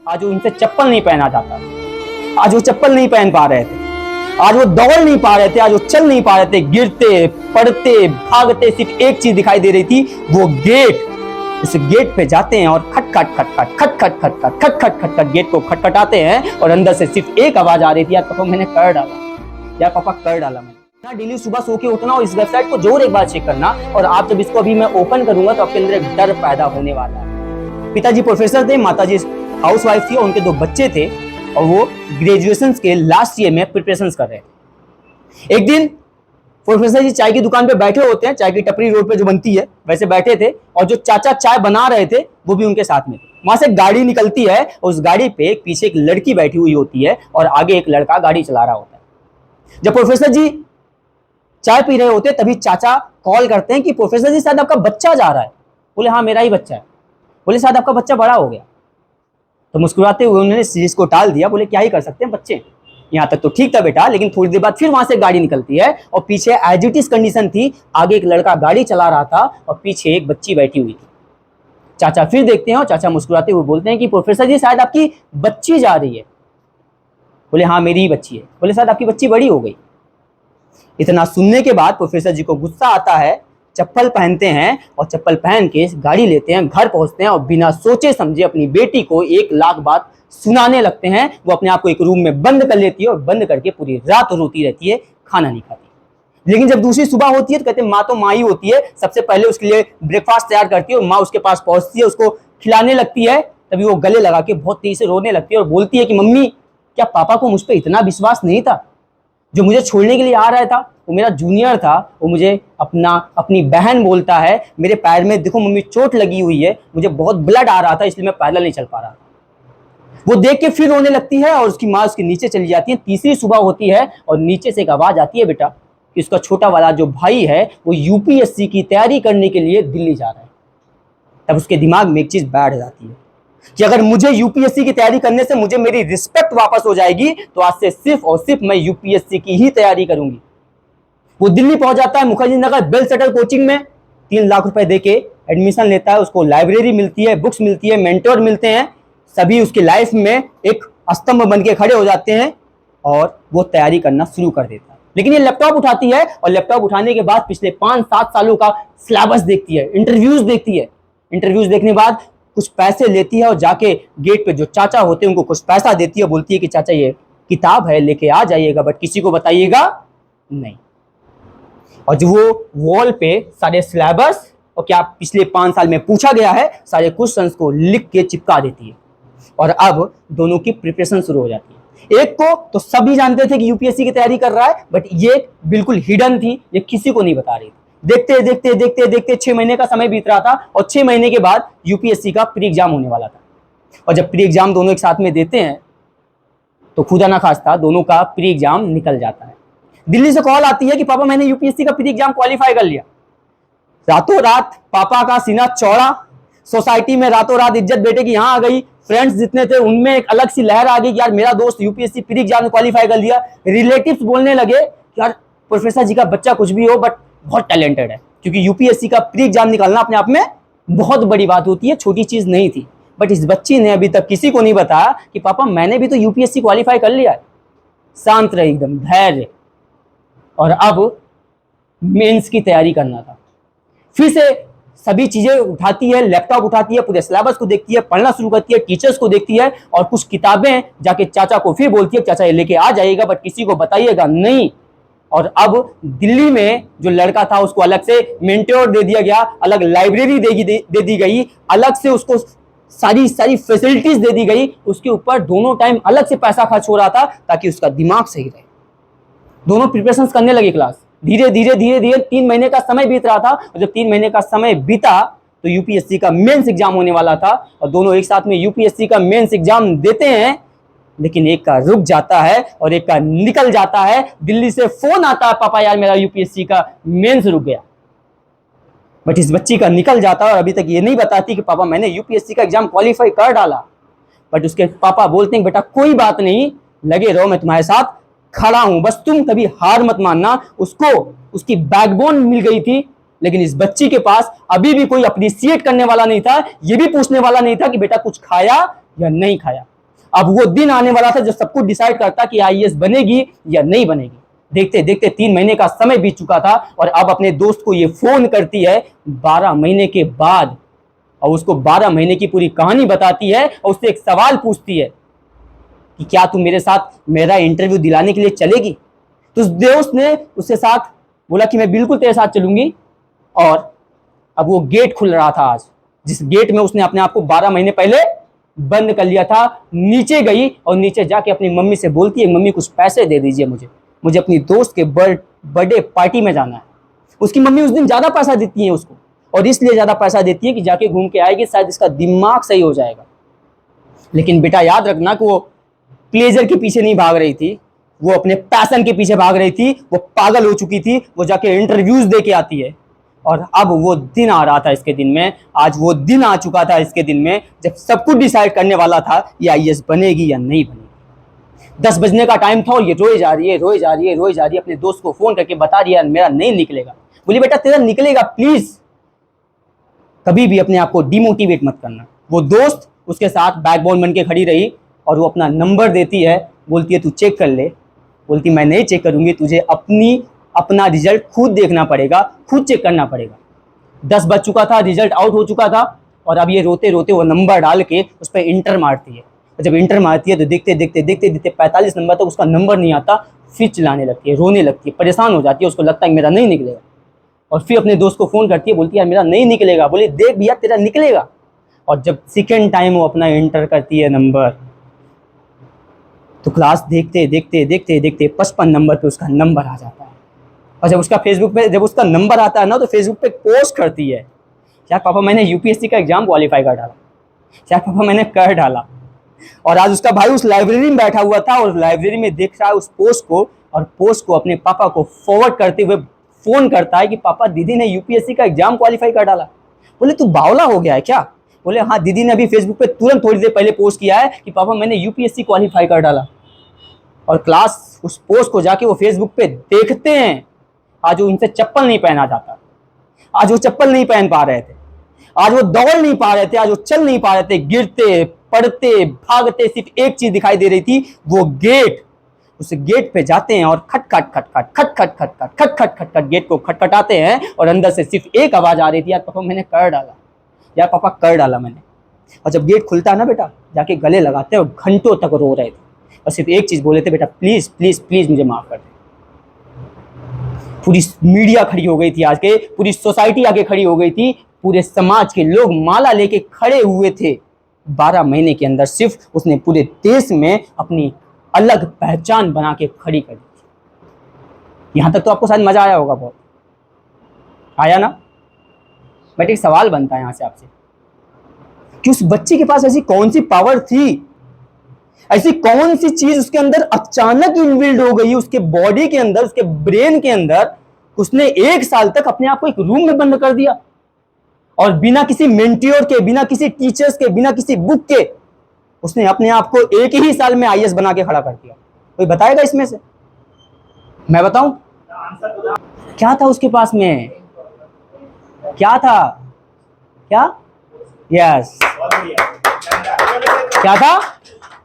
आज वो उनसे चप्पल नहीं पहना जाता, आज वो चप्पल नहीं पहन पा रहे थे, आज वो दौड़ नहीं पा रहे थे, आज वो चल नहीं पा रहे थे, गिरते पड़ते भागते सिर्फ एक चीज दिखाई दे रही थी, वो गेट। उस गेट पे जाते हैं और खट खट खट खट खट खट खट खट खट खट खट खट गेट को खटखटाते हैं और अंदर से सिर्फ एक आवाज आ रही थी, यार पापा मैंने कर डाला, यार पापा कर डाला मैंने। डेली सुबह सो के उठना और इस वेबसाइट को जरूर एक बार चेक करना, और आप जब इसको अभी मैं ओपन करूंगा तो आपके अंदर एक डर पैदा होने वाला है। पिताजी प्रोफेसर थे, माताजी हाउसवाइफ थी और उनके 2 बच्चे थे और वो ग्रेजुएशन के लास्ट ईयर में प्रिपरेशन कर रहे थे। एक दिन प्रोफेसर जी चाय की दुकान पे बैठे होते हैं, चाय की टपरी रोड पे जो बनती है वैसे बैठे थे, और जो चाचा चाय बना रहे थे वो भी उनके साथ में थे। वहां से गाड़ी निकलती है, उस गाड़ी पे पीछे एक लड़की बैठी हुई होती है और आगे एक लड़का गाड़ी चला रहा होता है। जब प्रोफेसर जी चाय पी रहे होते तभी चाचा कॉल करते हैं कि प्रोफेसर जी शायद आपका बच्चा जा रहा है। बोले हाँ मेरा ही बच्चा है। बोले शायद आपका बच्चा बड़ा हो गया। तो मुस्कुराते हुए उन्होंने इस चीज को टाल दिया, बोले क्या ही कर सकते हैं बच्चे, यहाँ तक तो ठीक था बेटा। लेकिन थोड़ी देर बाद फिर वहां से गाड़ी निकलती है और पीछे एज इट इज कंडीशन थी, आगे एक लड़का गाड़ी चला रहा था और पीछे एक बच्ची बैठी हुई थी। चाचा फिर देखते हैं और चाचा मुस्कुराते हुए बोलते हैं कि प्रोफेसर जी शायद आपकी बच्ची जा रही है। बोले हाँ मेरी ही बच्ची है। बोले शायद आपकी बच्ची बड़ी हो गई। इतना सुनने के बाद प्रोफेसर जी को गुस्सा आता है, चप्पल पहनते हैं और चप्पल पहन के गाड़ी लेते हैं, घर पहुंचते हैं और बिना सोचे समझे अपनी बेटी को 1 लाख बात सुनाने लगते हैं। वो अपने आप को एक रूम में बंद कर लेती है और बंद करके पूरी रात रोती रहती है, खाना नहीं खाती। लेकिन जब दूसरी सुबह होती है तो कहते हैं माँ तो माँ ही होती है, सबसे पहले उसके लिए ब्रेकफास्ट तैयार करती है और माँ उसके पास पहुंचती है, उसको खिलाने लगती है। तभी वो गले लगा के बहुत तेजी से रोने लगती है और बोलती है कि मम्मी क्या पापा को मुझ पर इतना विश्वास नहीं था? जो मुझे छोड़ने के लिए आ रहा था वो मेरा जूनियर था, वो मुझे अपनी बहन बोलता है, मेरे पैर में देखो मम्मी चोट लगी हुई है, मुझे बहुत ब्लड आ रहा था इसलिए मैं पैदल नहीं चल पा रहा था। वो देख के फिर रोने लगती है और उसकी माँ उसके नीचे चली जाती है। तीसरी सुबह होती है और नीचे से एक आवाज आती है बेटा कि उसका छोटा वाला जो भाई है वो यूपीएससी की तैयारी करने के लिए दिल्ली जा रहा है। तब उसके दिमाग में एक चीज बैठ जाती है कि अगर मुझे यूपीएससी की तैयारी करने से मुझे मेरी रिस्पेक्ट वापस हो जाएगी तो आज से सिर्फ और सिर्फ मैं यूपीएससी की ही तैयारी करूंगी। वो दिल्ली पहुंच जाता है, Mukherjee Nagar well settle coaching में 3 लाख रुपए देके एडमिशन लेता है। उसको लाइब्रेरी मिलती है, बुक्स मिलती है, मेंटोर मिलते हैं, सभी उसकी लाइफ में एक स्तंभ बन के खड़े हो जाते हैं और वो तैयारी करना शुरू कर देता है। लेकिन ये लैपटॉप उठाती है और लैपटॉप उठाने के बाद पिछले 5-7 सालों का सिलेबस देखती है, इंटरव्यूज देखती है। इंटरव्यूज देखने के बाद कुछ पैसे लेती है और जाके गेट पे जो चाचा होते हैं उनको कुछ पैसा देती है, बोलती है कि चाचा ये किताब है लेके आ जाइएगा बट किसी को बताइएगा नहीं। और जो वो वॉल पे सारे सिलेबस और क्या पिछले 5 साल में पूछा गया है सारे क्वेश्चंस को लिख के चिपका देती है। और अब दोनों की प्रिपरेशन शुरू हो जाती है। एक को तो सभी जानते थे कि यूपीएससी की तैयारी कर रहा है, बट ये बिल्कुल हिडन थी, ये किसी को नहीं बता रही थी। देखते देखते देखते देखते 6 महीने का समय बीत रहा था और 6 महीने के बाद यूपीएससी का प्री एग्जाम होने वाला था। और जब प्री एग्जाम दोनों एक साथ में देते हैं तो खुदा ना खास्ता दोनों का प्री एग्जाम निकल जाता है। दिल्ली से कॉल आती है कि पापा मैंने यूपीएससी का प्री एग्जाम क्वालिफाई कर लिया। रातों रात पापा का सीना चौड़ा, सोसाइटी में रातों रात इज्जत बेटे की यहाँ आ गई। फ्रेंड्स जितने थे उनमें एक अलग सी लहर आ गई कि यार मेरा दोस्त यूपीएससी प्री एग्जाम में क्वालिफाई कर लिया। रिलेटिव्स बोलने लगे कि यार प्रोफेसर जी का बच्चा कुछ भी हो बट बहुत टैलेंटेड है, क्योंकि यूपीएससी का प्री एग्जाम निकालना अपने आप में बहुत बड़ी बात होती है, छोटी चीज नहीं थी। बट इस बच्ची ने अभी तक किसी को नहीं बताया कि पापा मैंने भी तो यूपीएससी क्वालिफाई कर लिया है। शांत रहे, एकदम धैर्य। और अब मेंस की तैयारी करना था। फिर से सभी चीजें उठाती है, लैपटॉप उठाती है, पूरे सिलेबस को देखती है, पढ़ना शुरू करती है, टीचर्स को देखती है और कुछ किताबें जाके चाचा को फिर बोलती है चाचा ये लेके आ जाइएगा बट किसी को बताइएगा नहीं। और अब दिल्ली में जो लड़का था उसको अलग से मेंटोर दे दिया गया, अलग लाइब्रेरी दे दी गई, अलग से उसको सारी फैसिलिटीज दे दी गई। उसके ऊपर दोनों टाइम अलग से पैसा खर्च हो रहा था ताकि उसका दिमाग सही रहे। दोनों प्रिपरेशन करने लगे क्लास। धीरे धीरे धीरे धीरे 3 महीने का समय बीत रहा था और जब 3 महीने का समय बीता तो यूपीएससी का मेंस एग्जाम होने वाला था और दोनों एक साथ में यूपीएससी का मेंस एग्जाम देते हैं। लेकिन एक का रुक जाता है और एक का निकल जाता है। दिल्ली से फोन आता है पापा यार मेरा यूपीएससी का मेंस रुक गया। बट इस बच्ची का निकल जाता है और अभी तक ये नहीं बताती कि पापा मैंने यूपीएससी का एग्जाम क्वालिफाई कर डाला। बट उसके पापा बोलते हैं बेटा कोई बात नहीं, लगे रहो, मैं तुम्हारे साथ खड़ा हूं, बस तुम कभी हार मत मानना। उसको उसकी बैकबोन मिल गई थी, लेकिन इस बच्ची के पास अभी भी कोई अप्रिशिएट करने वाला नहीं था, ये भी पूछने वाला नहीं था कि बेटा कुछ खाया या नहीं खाया। अब वो दिन आने वाला था जब सब कुछ डिसाइड करता कि आईएएस बनेगी या नहीं बनेगी। देखते देखते 3 महीने का समय बीत चुका था और अब अपने दोस्त को ये फोन करती है 12 महीने के बाद, और उसको 12 महीने की पूरी कहानी बताती है और उससे एक सवाल पूछती है कि क्या तू मेरे साथ मेरा इंटरव्यू दिलाने के लिए चलेगी। तो उस दोस्त ने उसके साथ बोला कि मैं बिल्कुल तेरे साथ चलूंगी। और अब वो गेट खुल रहा था आज, जिस गेट में उसने अपने आप को 12 महीने पहले बंद कर लिया था। नीचे गई और नीचे जाके अपनी मम्मी से बोलती है, मम्मी कुछ पैसे दे दीजिए मुझे अपनी दोस्त के बर्थडे पार्टी में जाना है। उसकी मम्मी उस दिन ज्यादा पैसा देती है उसको, और इसलिए ज्यादा पैसा देती है कि जाके घूम के आएगी, शायद इसका दिमाग सही हो जाएगा। लेकिन बेटा याद रखना कि वो प्लेजर के पीछे नहीं भाग रही थी, वो अपने पैशन के पीछे भाग रही थी। वो पागल हो चुकी थी, वो जाके इंटरव्यूज दे के आती है। और अब वो दिन आ रहा था इसके दिन में, आज वो दिन आ चुका था इसके दिन में जब सब कुछ डिसाइड करने वाला था ये आईएएस बनेगी या नहीं बनेगी। 10 बजने का टाइम था और ये रोए जा रही है अपने दोस्त को फोन करके बता रही है मेरा नहीं निकलेगा। बोली बेटा तेरा निकलेगा, प्लीज कभी भी अपने आप को डिमोटिवेट मत करना। वो दोस्त उसके साथ बैकबोन बन के खड़ी रही और वो अपना नंबर देती है, बोलती है तू चेक कर ले। बोलती मैं नहीं चेक करूंगी, तुझे अपना रिजल्ट खुद देखना पड़ेगा, खुद चेक करना पड़ेगा। 10 बज चुका था, रिजल्ट आउट हो चुका था और अब ये रोते रोते वो नंबर डाल के उस पर इंटर मारती है। और जब इंटर मारती है तो देखते देखते 45 नंबर तक उसका नंबर नहीं आता। फिर चिल्लाने लगती है, रोने लगती है, परेशान हो जाती है, उसको लगता है मेरा नहीं निकलेगा। और फिर अपने दोस्त को फोन करती है, बोलती है यार मेरा नहीं निकलेगा। बोले देख भैया तेरा निकलेगा। और जब सेकेंड टाइम वो अपना इंटर करती है नंबर, तो क्लास देखते देखते 55 नंबर पे उसका नंबर आ जाता है। और जब उसका नंबर आता है ना, तो फेसबुक पे पोस्ट करती है, यार पापा मैंने यूपीएससी का एग्जाम क्वालिफाई कर डाला, यार पापा मैंने कर डाला। और आज उसका भाई उस लाइब्रेरी में बैठा हुआ था और लाइब्रेरी में देख रहा है उस पोस्ट को, और पोस्ट को अपने पापा को फॉरवर्ड करते हुए फोन करता है कि पापा दीदी ने यूपीएससी का एग्जाम क्वालिफाई कर डाला। बोले तू बावला हो गया है क्या। बोले हाँ दीदी ने अभी फेसबुक पे तुरंत थोड़ी देर पहले पोस्ट किया है कि पापा मैंने यूपीएससी क्वालिफाई कर डाला। और क्लास उस पोस्ट को जाके वो फेसबुक पे देखते हैं। आज वो इनसे चप्पल नहीं पहना जाता, आज वो चप्पल नहीं पहन पा रहे थे, आज वो दौड़ नहीं पा रहे थे, आज वो चल नहीं पा रहे थे, गिरते पड़ते भागते सिर्फ एक चीज दिखाई दे रही थी, वो गेट। उस गेट पे जाते हैं और खट खट गेट को खटखटाते हैं और अंदर से सिर्फ एक आवाज आ रही थी, यार पापा मैंने कर डाला, यार पापा कर डाला मैंने। और जब गेट खुलता है ना बेटा, जाके गले लगाते हैं और घंटों तक रो रहे थे और सिर्फ एक चीज बोले थे, बेटा प्लीज प्लीज प्लीज मुझे माफ कर दे। पूरी मीडिया खड़ी हो गई थी, आज के पूरी सोसाइटी आगे खड़ी हो गई थी, पूरे समाज के लोग माला लेके खड़े हुए थे। 12 महीने के अंदर सिर्फ उसने पूरे देश में अपनी अलग पहचान बना के खड़ी कर दी थी। यहां तक तो आपको शायद मजा आया होगा, बहुत आया ना। बट एक सवाल बनता है यहां से आपसे कि उस बच्चे के पास ऐसी कौन सी पावर थी, ऐसी कौन सी चीज उसके अंदर अचानक इनबिल्ड हो गई, उसके बॉडी के अंदर, उसके ब्रेन के अंदर। उसने 1 साल तक अपने आप को एक रूम में बंद कर दिया और बिना किसी मेंटोर के, बिना किसी टीचर्स के, बिना किसी बुक के उसने अपने आप को 1 ही साल में आईएएस बना के खड़ा कर दिया। कोई बताएगा इसमें से? मैं बताऊं क्या था उसके पास में? क्या था? क्या? यस, क्या था?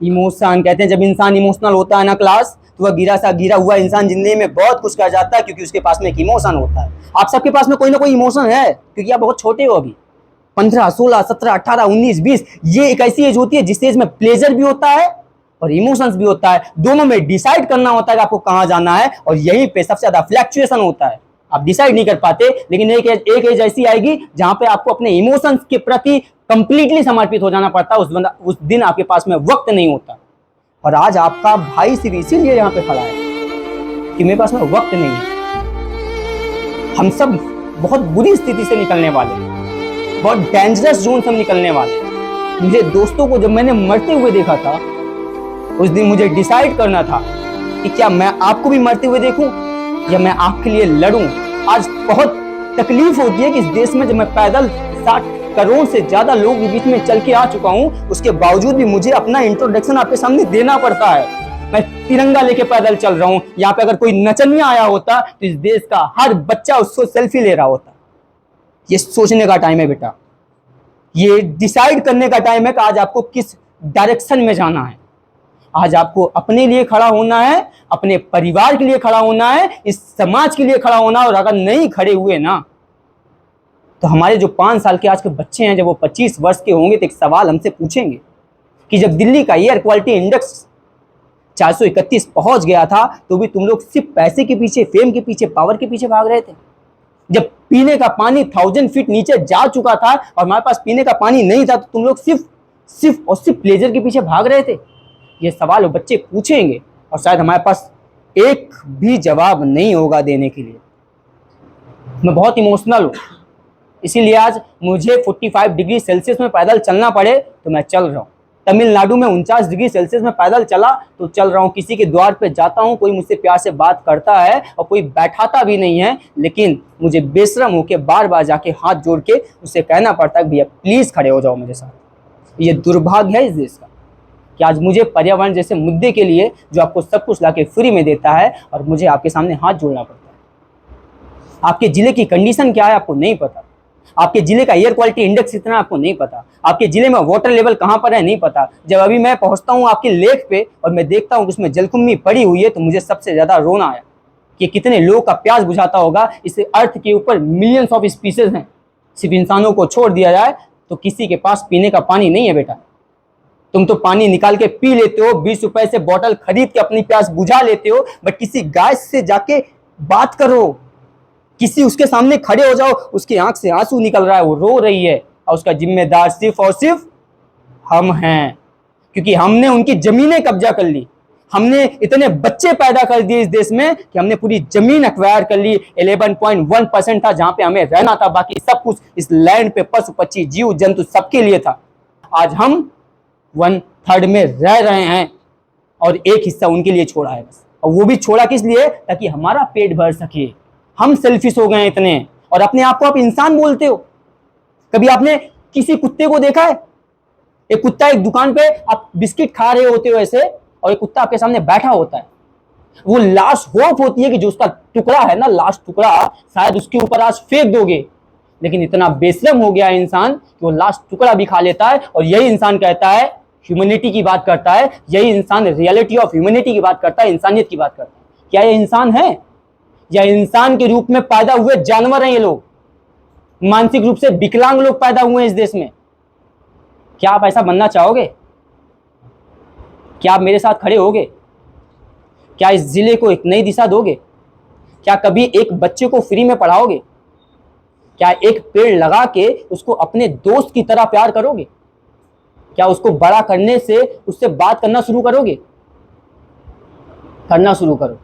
इमोशन। कहते हैं जब इंसान इमोशनल होता है ना क्लास, तो वह गिरा हुआ इंसान जिंदगी में बहुत कुछ कर जाता है, क्योंकि उसके पास में एक इमोशन होता है। आप सबके पास में कोई ना कोई इमोशन है, क्योंकि आप बहुत छोटे हो अभी। 15, 16, 17, 18, 19, 20 ये एक ऐसी एज होती है जिस एज में प्लेजर भी होता है और इमोशंस भी होता है। दोनों में डिसाइड करना होता है कि आपको कहां जाना है, और यहीं पे सबसे ज्यादा फ्लक्चुएशन होता है। आप डिसाइड नहीं कर पाते, लेकिन एक एज ऐसी आएगी जहां पे आपको अपने इमोशंस के प्रति कंप्लीटली समर्पित हो जाना पड़ता है। उस दिन आपके पास में वक्त नहीं होता। और आज आपका भाई सिर्फ इसीलिए यहाँ पे खड़ा है कि मेरे पास में वक्त नहीं है। हम सब बहुत बुरी स्थिति से निकलने वाले, बहुत डेंजरस जोन से हम निकलने वाले। मुझे दोस्तों को जब मैंने मरते हुए देखा था, उस दिन मुझे डिसाइड करना था कि क्या मैं आपको भी मरते हुए देखूं या मैं आपके लिए लड़ूं। आज बहुत तकलीफ होती है कि इस देश में जब मैं पैदल 60 करोड़ से ज्यादा लोगों के बीच में चल के आ चुका हूं, उसके बावजूद भी मुझे अपना इंट्रोडक्शन आपके सामने देना पड़ता है। मैं तिरंगा लेके पैदल चल रहा हूं। यहाँ पे अगर कोई नचनिया आया होता तो इस देश का हर बच्चा उसको सेल्फी ले रहा होता। ये सोचने का टाइम है बेटा, ये डिसाइड करने का टाइम है कि आज आपको किस डायरेक्शन में जाना है। आज आपको अपने लिए खड़ा होना है, अपने परिवार के लिए खड़ा होना है, इस समाज के लिए खड़ा होना। और अगर नहीं खड़े हुए ना, तो हमारे जो 5 साल के आज के बच्चे हैं, जब वो 25 वर्ष के होंगे तो एक सवाल हमसे पूछेंगे कि जब दिल्ली का एयर क्वालिटी इंडेक्स 431 पहुंच गया था तो भी तुम लोग सिर्फ पैसे के पीछे, फेम के पीछे, पावर के पीछे भाग रहे थे। जब पीने का पानी 1000 फीट नीचे जा चुका था और हमारे पास पीने का पानी नहीं था, तो तुम लोग सिर्फ प्लेजर के पीछे भाग रहे थे। ये सवाल वो बच्चे पूछेंगे और शायद हमारे पास एक भी जवाब नहीं होगा देने के लिए। मैं बहुत इमोशनल हूँ, इसीलिए आज मुझे 45 डिग्री सेल्सियस में पैदल चलना पड़े तो मैं चल रहा हूँ। तमिलनाडु में 49 डिग्री सेल्सियस में पैदल चला तो चल रहा हूँ। किसी के द्वार पे जाता हूँ, कोई मुझसे प्यार से बात करता है और कोई बैठाता भी नहीं है, लेकिन मुझे बेशरम होकर बार बार जाके हाथ जोड़ के उससे कहना पड़ता है भैया प्लीज खड़े हो जाओ मेरे साथ। ये दुर्भाग्य है इस देश का कि आज मुझे पर्यावरण जैसे मुद्दे के लिए, जो आपको सब कुछ लाके फ्री में देता है, और मुझे आपके सामने हाथ जोड़ना पड़ता है। आपके जिले की कंडीशन क्या है आपको नहीं पता, आपके जिले का एयर क्वालिटी इंडेक्स कितना आपको नहीं पता, आपके जिले में वाटर लेवल कहाँ पर है नहीं पता। जब अभी मैं पहुंचता हूँ आपके लेक पे और मैं देखता हूँ कि उसमें जलकुंभी पड़ी हुई है, तो मुझे सबसे ज्यादा रोना आया कि कितने लोगों का प्यास बुझाता होगा। इस अर्थ के ऊपर मिलियंस ऑफ स्पीसीज हैं, सिर्फ इंसानों को छोड़ दिया जाए तो किसी के पास पीने का पानी नहीं है। बेटा तुम तो पानी निकाल के पी लेते हो, 20 रुपए से बोतल खरीद के अपनी प्यास बुझा लेते हो, बट किसी गाय से जाके बात करो, किसी उसके सामने खड़े हो जाओ, उसकी आंख से आंसू निकल रहा है, वो रो रही है, और उसका जिम्मेदार सिर्फ और सिर्फ हम हैं, क्योंकि हमने उनकी जमीनें कब्जा कर ली। हमने इतने बच्चे पैदा कर दिए इस देश में कि हमने पूरी जमीन एक्वायर कर ली। 11.1% था जहां पे हमें रहना था, बाकी सब कुछ इस लैंड पे पशु पक्षी जीव जंतु सबके लिए था। आज हम 1/3 में रह रहे हैं और एक हिस्सा उनके लिए छोड़ा है बस। और वो भी छोड़ा किस लिए? ताकि हमारा पेट भर सके। हम सेल्फिश हो गए हैं इतने, और अपने आप को आप इंसान बोलते हो। कभी आपने किसी कुत्ते को देखा है? एक कुत्ता, एक दुकान पे आप बिस्किट खा रहे होते हो ऐसे, और एक कुत्ता आपके सामने बैठा होता है। वो लास्ट होप होती है कि जो उसका टुकड़ा है ना, लास्ट टुकड़ा, शायद उसके ऊपर आज फेंक दोगे, लेकिन इतना बेशरम हो गया है इंसान कि वो लास्ट टुकड़ा भी खा लेता है। और यही इंसान कहता है, ह्यूमैनिटी की बात करता है, यही इंसान रियलिटी ऑफ ह्यूमैनिटी की बात करता है, इंसानियत की बात करता है। क्या ये इंसान है? या इंसान के रूप में पैदा हुए जानवर हैं ये लोग? मानसिक रूप से विकलांग लोग पैदा हुए हैं इस देश में। क्या आप ऐसा बनना चाहोगे? क्या आप मेरे साथ खड़े होगे? क्या इस जिले को एक नई दिशा दोगे? क्या कभी एक बच्चे को फ्री में पढ़ाओगे? क्या एक पेड़ लगा के उसको अपने दोस्त की तरह प्यार करोगे? क्या उसको बड़ा करने से उससे बात करना शुरू करोगे? करना शुरू करो।